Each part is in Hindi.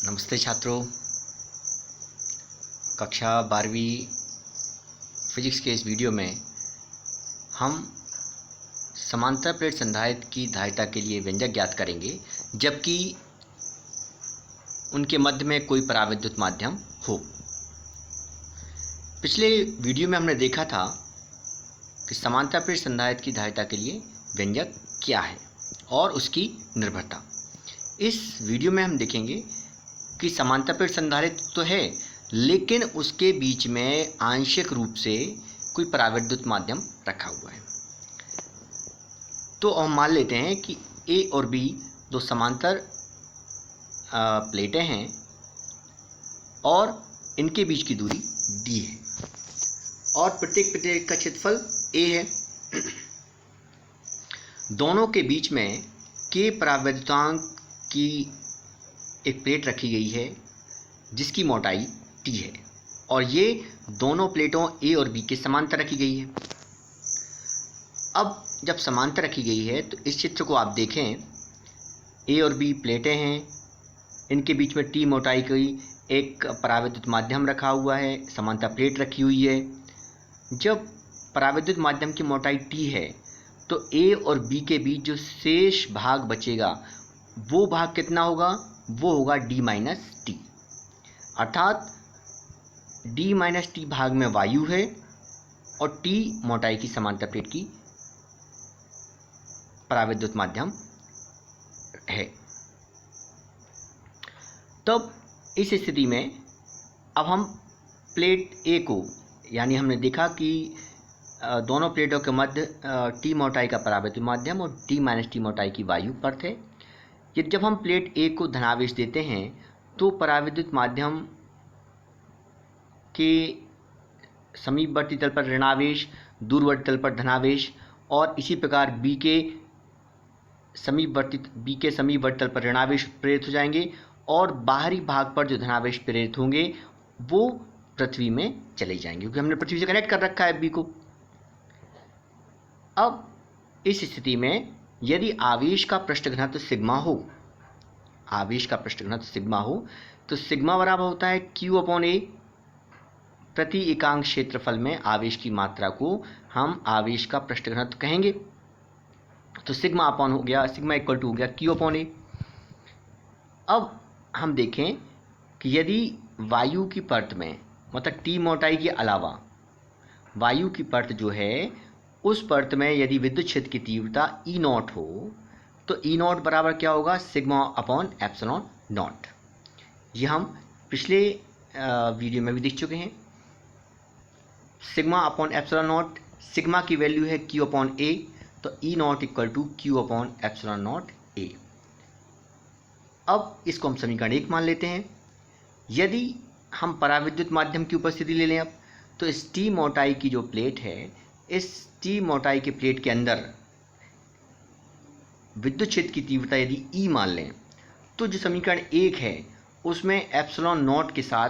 नमस्ते छात्रों। कक्षा 12वीं फिजिक्स के इस वीडियो में हम समांतर प्लेट संधारित्र की धारिता के लिए व्यंजक ज्ञात करेंगे जबकि उनके मध्य में कोई पराविद्युत माध्यम हो। पिछले वीडियो में हमने देखा था कि समांतर प्लेट संधारित्र की धारिता के लिए व्यंजक क्या है और उसकी निर्भरता। इस वीडियो में हम देखेंगे कि समांतर प्लेट संधारित्र तो है लेकिन उसके बीच में आंशिक रूप से कोई पराविद्युत माध्यम रखा हुआ है। तो हम मान लेते हैं कि ए और बी दो समांतर प्लेटें हैं और इनके बीच की दूरी डी है और प्रत्येक प्लेट का क्षेत्रफल ए है। दोनों के बीच में के पराविद्युतांक की एक प्लेट रखी गई है जिसकी मोटाई टी है और ये दोनों प्लेटों ए और बी के समांतर रखी गई है। अब जब समांतर रखी गई है तो इस चित्र को आप देखें, ए और बी प्लेटें हैं, इनके बीच में टी मोटाई की एक पराविद्युत माध्यम रखा हुआ है, समांतर प्लेट रखी हुई है। जब पराविद्युत माध्यम की मोटाई टी है तो ए और बी के बीच जो शेष भाग बचेगा वो भाग कितना होगा? वो होगा डी माइनस टी, अर्थात डी माइनस टी भाग में वायु है और टी मोटाई की समांतर प्लेट की पराविद्युत माध्यम है। तब इस स्थिति में अब हम प्लेट ए को, यानी हमने देखा कि दोनों प्लेटों के मध्य टी मोटाई का पराविद्युत माध्यम और टी माइनस टी मोटाई की वायु परत है। यदि जब हम प्लेट ए को धनावेश देते हैं तो पराविद्युत माध्यम के समीपवर्ती तल पर ऋणावेश, दूरवर्ती तल पर धनावेश और इसी प्रकार बी के समीपवर्ती तल पर ऋणावेश प्रेरित हो जाएंगे और बाहरी भाग पर जो धनावेश प्रेरित होंगे वो पृथ्वी में चले जाएंगे क्योंकि हमने पृथ्वी से कनेक्ट कर रखा है बी को। अब इस स्थिति में यदि आवेश का पृष्ठ घनत्व सिग्मा हो तो सिग्मा बराबर होता है Q अपॉन A। प्रति एकांक क्षेत्रफल में आवेश की मात्रा को हम आवेश का पृष्ठ घनत्व कहेंगे। तो सिग्मा इक्वल टू हो गया Q अपॉन A। अब हम देखें कि यदि वायु की परत में, मतलब टी मोटाई के अलावा वायु की परत जो है उस परत में यदि विद्युत क्षेत्र की तीव्रता ई नॉट हो तो ई नॉट बराबर क्या होगा? Sigma upon epsilon naught. ये हम पिछले वीडियो में भी देख चुके हैं। Sigma upon epsilon naught, sigma की वैल्यू है Q अपॉन A, तो E naught equal to Q upon epsilon naught A। अब इसको हम समीकरण 1 मान लेते हैं। यदि हम पराविद्युत माध्यम की उपस्थिति ले लें अब, तो इस टी मोटाई की जो प्लेट है, इस टी मोटाई के प्लेट के अंदर विद्युत क्षेत्र की तीव्रता यदि E मान लें तो जो समीकरण 1 है उसमें एप्सिलॉन नॉट के साथ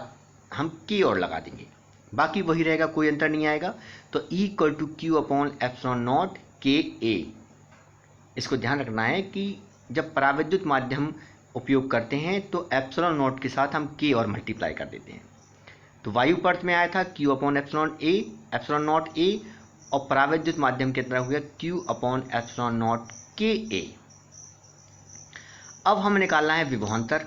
हम K और लगा देंगे, बाकी वही रहेगा, कोई अंतर नहीं आएगा। तो E equal to Q upon epsilon not KA। इसको ध्यान रखना है कि जब पराविद्युत माध्यम उपयोग करते हैं तो एप्सिलॉन नॉट के साथ हम K और मल्टीप्लाई कर देते हैं। तो वायु परत में आया था Q upon epsilon naught A और पराविद्युत माध्यम के अंदर हो गया Q upon epsilon not KA। अब हमें निकालना है विभवांतर।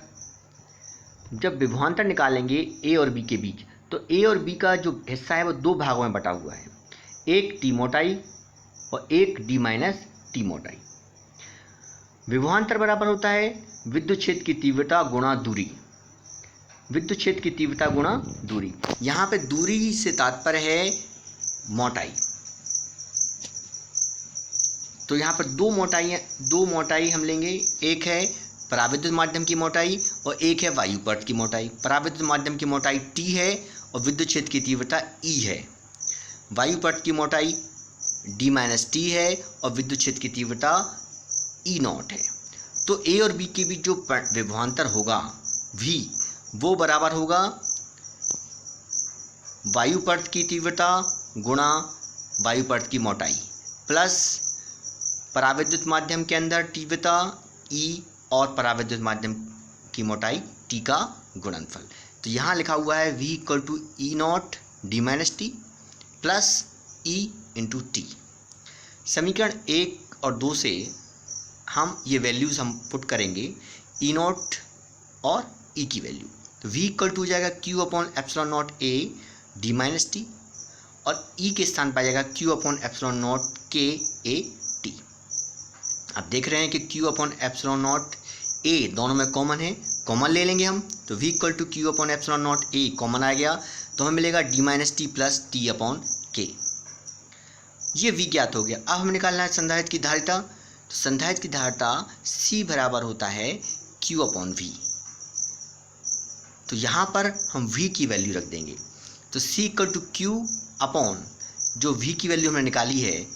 जब विभवांतर निकालेंगे ए और बी के बीच, तो ए और बी का जो हिस्सा है वो दो भागों में बटा हुआ है, एक टी मोटाई और एक डी माइनस टी मोटाई। विभवांतर बराबर होता है विद्युत क्षेत्र की तीव्रता गुणा दूरी। विद्युत क्षेत्र की तीव्रता गुणा दूरी, यहाँ पे दूरी से तात्पर्य है मोटाई। तो यहाँ पर दो मोटाई हम लेंगे, एक है पराविद्युत माध्यम की मोटाई और एक है वायु परत की मोटाई। पराविद्युत माध्यम की मोटाई T है और विद्युत क्षेत्र की तीव्रता E है। वायु परत की मोटाई D माइनस T है और विद्युत क्षेत्र की तीव्रता E नॉट है। तो A और B के बीच जो विभवांतर होगा V, वो बराबर होगा वायु परत की तीव्रता गुणा वायु परत की मोटाई प्लस पराविद्युत माध्यम के अंदर तीव्रता E और पराविद्युत माध्यम की मोटाई टी का गुणनफल। तो यहाँ लिखा हुआ है v equal to E not D minus T plus E into T. समीकरण 1 और 2 से हम ये वैल्यूज़ हम पुट करेंगे, ई नॉट और ई की वैल्यू। तो v इक्वल टू हो जाएगा q upon epsilon naught a D minus T और e के स्थान पर आ जाएगा q upon epsilon not k a t। अब देख रहे हैं कि q upon epsilon naught a दोनों में कॉमन है, कॉमन ले लेंगे हम। तो v equal to q upon epsilon naught a common आ गया तो हमें मिलेगा d minus T plus T upon k। ये v ज्ञात हो गया। अब हमें निकालना है संधारित्र की धारिता। तो संधारित्र की धारिता c बराबर होता है q अपॉन v। तो यहाँ पर हम v की वैल्यू रख देंगे। तो c equal to q upon जो v की वैल्यू हमने निकाली है,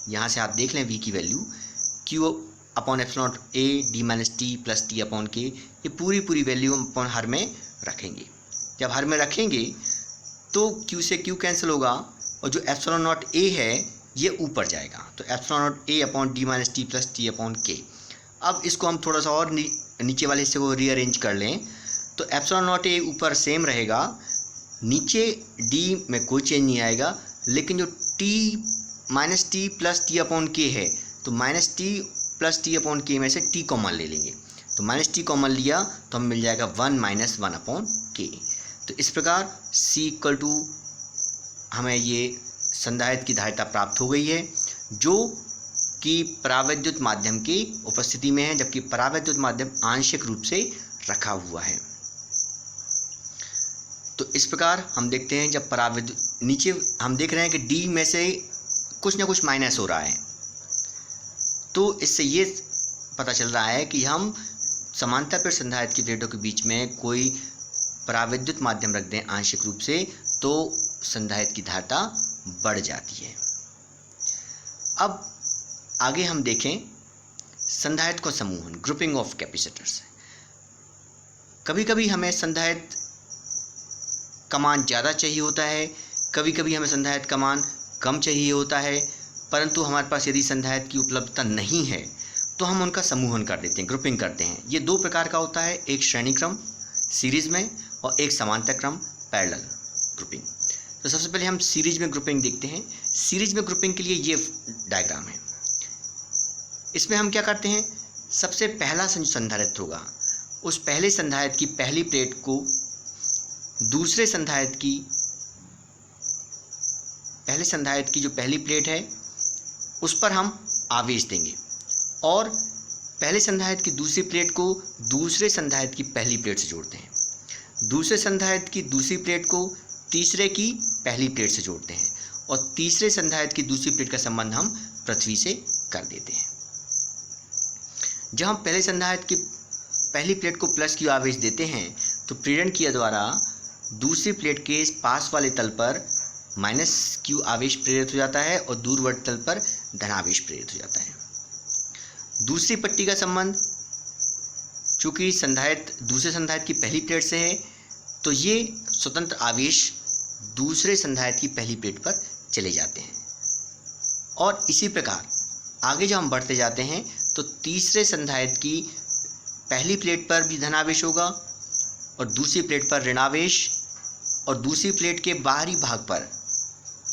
यहाँ से आप देख लें v की value q upon epsilon naught a D minus T plus T upon k। ये पूरी वैल्यू हम अपॉन हर में रखेंगे। जब हर में रखेंगे तो q से q कैंसिल होगा और जो एप्सिलॉन नॉट a है ये ऊपर जाएगा। तो epsilon naught a upon D minus T plus T upon k। अब इसको हम थोड़ा सा और नीचे वाले हिस्से को रीअरेंज कर लें तो एप्सिलॉन नॉट a ऊपर सेम रहेगा, नीचे d में कोई चेंज नहीं आएगा, लेकिन जो t minus T plus T upon के है तो minus T plus T upon के में से t कॉमन ले लेंगे। तो माइनस टी कॉमन लिया तो हमें मिल जाएगा 1 माइनस 1 अपॉन के। तो इस प्रकार c इक्वल टू हमें ये संधारित्र की धारिता प्राप्त हो गई है जो कि परावैद्युत माध्यम की उपस्थिति में है, जबकि परावैद्युत माध्यम आंशिक रूप से रखा हुआ है। तो इस प्रकार हम देखते हैं जब परावैद्युत, नीचे हम देख रहे हैं कि d में से कुछ ना कुछ माइनस हो रहा है, तो इससे ये पता चल रहा है कि हम समांतर प्लेट संधारित्र की प्लेटों के बीच में कोई परावैद्युत माध्यम रख दें आंशिक रूप से तो संधारित्र की धारिता बढ़ जाती है। अब आगे हम देखें संधारित्र का समूहन, ग्रुपिंग ऑफ कैपेसिटर्स। कभी कभी हमें संधारित्र का मान ज़्यादा चाहिए होता है, कभी कभी हमें संधारित्र का मान कम चाहिए होता है, परंतु हमारे पास यदि संधारित्र की उपलब्धता नहीं है तो हम उनका समूहन कर देते हैं, ग्रुपिंग करते हैं। ये दो प्रकार का होता है, एक श्रेणी क्रम सीरीज़ में और एक समांतर क्रम पैरेलल ग्रुपिंग। तो सबसे पहले हम सीरीज में ग्रुपिंग देखते हैं। सीरीज में ग्रुपिंग के लिए ये डायग्राम है। इसमें हम क्या करते हैं, सबसे पहला संधारित्र होगा, उस पहले संधारित्र की पहली प्लेट को दूसरे संधारित्र की, पहले संधारित्र की जो पहली प्लेट है उस पर हम आवेश देंगे और पहले संधारित्र की दूसरी प्लेट को दूसरे संधारित्र की पहली प्लेट से जोड़ते हैं, दूसरे संधारित्र की दूसरी प्लेट को तीसरे की पहली प्लेट से जोड़ते हैं और तीसरे संधारित्र की दूसरी प्लेट का संबंध हम पृथ्वी से कर देते हैं। जब हम पहले संधारित्र की पहली प्लेट को प्लस क्यू आवेश देते हैं तो प्रेरण क्रिया द्वारा दूसरी प्लेट के पास वाले तल पर माइनस क्यू आवेश प्रेरित हो जाता है और दूरवर्ती तल पर धनावेश प्रेरित हो जाता है। दूसरी पट्टी का संबंध, चूँकि संधारित्र दूसरे संधारित्र की पहली प्लेट से है तो ये स्वतंत्र आवेश दूसरे संधारित्र की पहली प्लेट पर चले जाते हैं। और इसी प्रकार आगे जब हम बढ़ते जाते हैं तो तीसरे संधारित्र की पहली प्लेट पर भी धनावेश होगा और दूसरी प्लेट पर ऋणावेश, और दूसरी प्लेट के बाहरी भाग पर,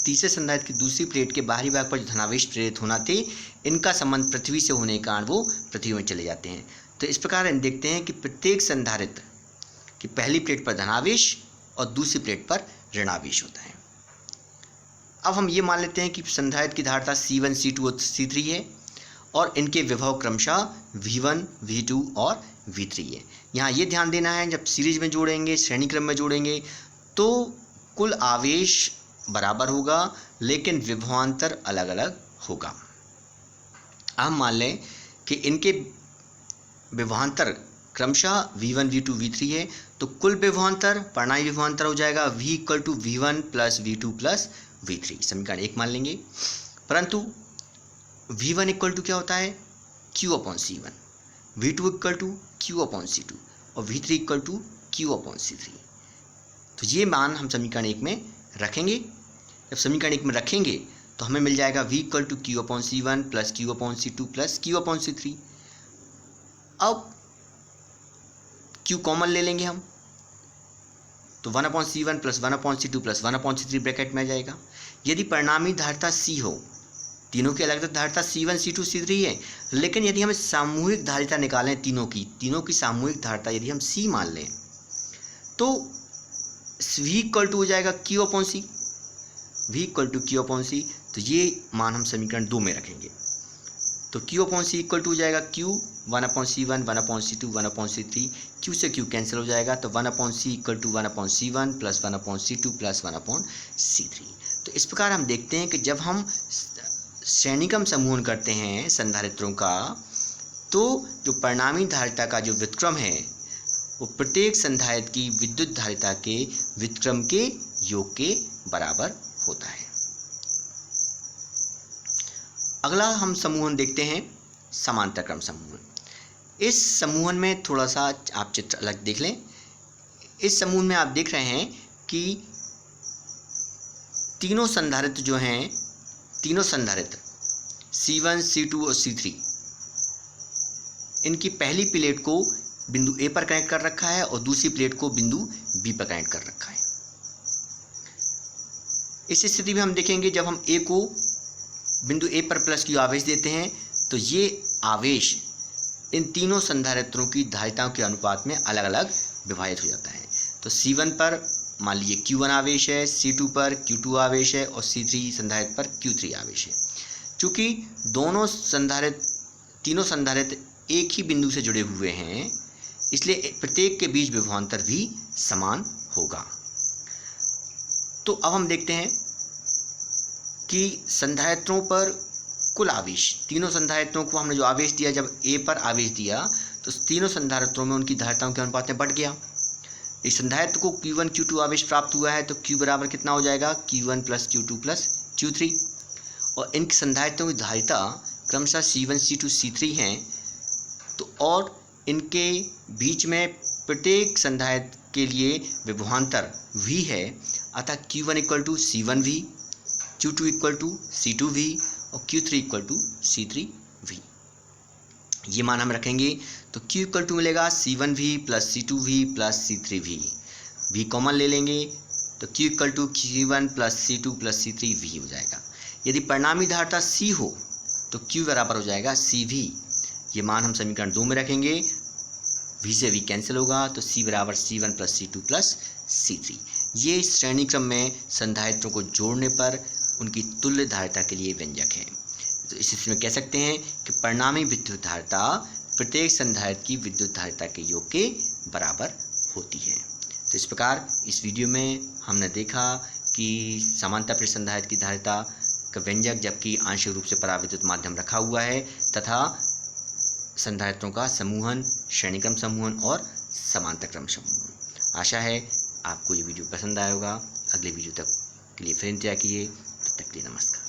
तीसरे संधारित्र की दूसरी प्लेट के बाहरी भाग पर जो धनावेश प्रेरित होना थे, इनका संबंध पृथ्वी से होने के कारण वो पृथ्वी में चले जाते हैं। तो इस प्रकार हम देखते हैं कि प्रत्येक संधारित्र की पहली प्लेट पर धनावेश और दूसरी प्लेट पर ऋणावेश होता है। अब हम ये मान लेते हैं कि संधारित्र की धारिता C1, C2 और C3 है और इनके विभव क्रमशः V1, V2 और V3 है। यहाँ ये ध्यान देना है, जब सीरीज में जोड़ेंगे, श्रेणी क्रम में जोड़ेंगे तो कुल आवेश बराबर होगा लेकिन विभवांतर अलग अलग होगा। अब मान लें कि इनके विभवांतर क्रमशः V1, V2, V3 है तो कुल विभवांतर, परिणामी विभवांतर हो जाएगा V equal to V1 plus V2 plus V3। समीकरण 1 मान लेंगे। परंतु V1 इक्वल टू क्या होता है, Q upon C1, V2 equal to Q upon C2 और V3 equal to Q upon C3। तो ये मान हम समीकरण 1 में रखेंगे। जब समीकरण 1 में रखेंगे तो हमें मिल जाएगा V equal to Q upon C1 plus Q upon C2 plus Q upon C3। अब Q कॉमन ले लेंगे हम, तो 1/C1 plus 1/C2 plus 1/C3 bracket में आ जाएगा। यदि परिणामी धारिता C हो, तीनों की अलग अलग धारिता C1 C2 C3 है, लेकिन यदि हम सामूहिक धारिता निकालें तीनों की सामूहिक धारिता यदि हम C मान लें, तो V इक्वल टू हो जाएगा Q/C। V equal to Q/C, तो ये मान हम समीकरण 2 में रखेंगे। तो Q/C इक्वल टू हो जाएगा Q 1/C1 1/C2 1/C3, Q से Q कैंसिल हो जाएगा, तो 1/C equal to 1/C1 plus 1/C2 plus 1/C3। तो इस प्रकार हम देखते हैं कि जब हम श्रेणीक्रम समूहन करते हैं संधारित्रों का, तो जो परिणामी धारिता का जो व्युत्क्रम है वो प्रत्येक संधारित्र की विद्युत धारिता के व्युत्क्रम के योग के बराबर होता है। अगला हम समूहन देखते हैं समांतर क्रम समूहन। इस समूहन में थोड़ा सा आप चित्र अलग देख लें। इस समूहन में आप देख रहे हैं कि तीनों संधारित्र जो हैं, तीनों संधारित्र C1 C2 और C3, इनकी पहली प्लेट को बिंदु A पर कनेक्ट कर रखा है और दूसरी प्लेट को बिंदु B पर कनेक्ट कर रखा है। इस स्थिति में हम देखेंगे जब हम A को बिंदु A पर प्लस Q आवेश देते हैं, तो ये आवेश इन तीनों संधारित्रों की धारिताओं के अनुपात में अलग अलग विभाजित हो जाता है। तो C1 पर मान लीजिए Q1 आवेश है, C2 पर Q2 आवेश है और C3 संधारित्र पर Q3 आवेश है। चूँकि तीनों संधारित्र एक ही बिंदु से जुड़े हुए हैं, इसलिए प्रत्येक के बीच विभवांतर भी समान होगा। तो अब हम देखते हैं कि संधारित्रों पर कुल आवेश, तीनों संधारित्रों को हमने जो आवेश दिया, जब A पर आवेश दिया तो तीनों संधारित्रों में उनकी धारिताओं के अनुपात में बढ़ गया। इस संधारित्र को Q1 Q2 आवेश प्राप्त हुआ है, तो Q बराबर कितना हो जाएगा, Q1 plus Q2 plus Q3। और इन संधारित्रों की धारिता क्रमशः C1 C2 C3 हैं, तो और इनके बीच में प्रत्येक संधारित्र के लिए विभवांतर V है, अतः Q1 equal to C1V, Q2 equal to C2V और Q3 इक्वल टू C3V। ये मान हम रखेंगे, तो Q इक्वल टू मिलेगा C1V plus C2V plus C3V। V common ले लेंगे, तो Q equal to Q1 plus C2 plus C3V हो जाएगा। यदि परिणामी धारिता C हो, तो Q बराबर हो जाएगा CV। ये मान हम समीकरण 2 में रखेंगे, V से V कैंसिल होगा, तो C बराबर C1 plus C2 plus C3। ये श्रेणी क्रम में संधारित्रों को जोड़ने पर उनकी तुल्य धारिता के लिए व्यंजक है। तो इस स्थिति में कह सकते हैं कि परिणामी विद्युत धारिता प्रत्येक संधारित्र की विद्युत धारिता के योग के बराबर होती है। तो इस प्रकार इस वीडियो में हमने देखा कि समांतर प्रेरित संधारित्र की धारिता का व्यंजक, जबकि आंशिक रूप से पराविद्युत माध्यम रखा हुआ है, तथा संधारित्रों का समूहन, श्रेणीक्रम समूहन और समांतर क्रम समूहन। आशा है आपको ये वीडियो पसंद आया होगा। अगले वीडियो तक के लिए फिर इंतजार कीजिए। तब तक के लिए नमस्कार।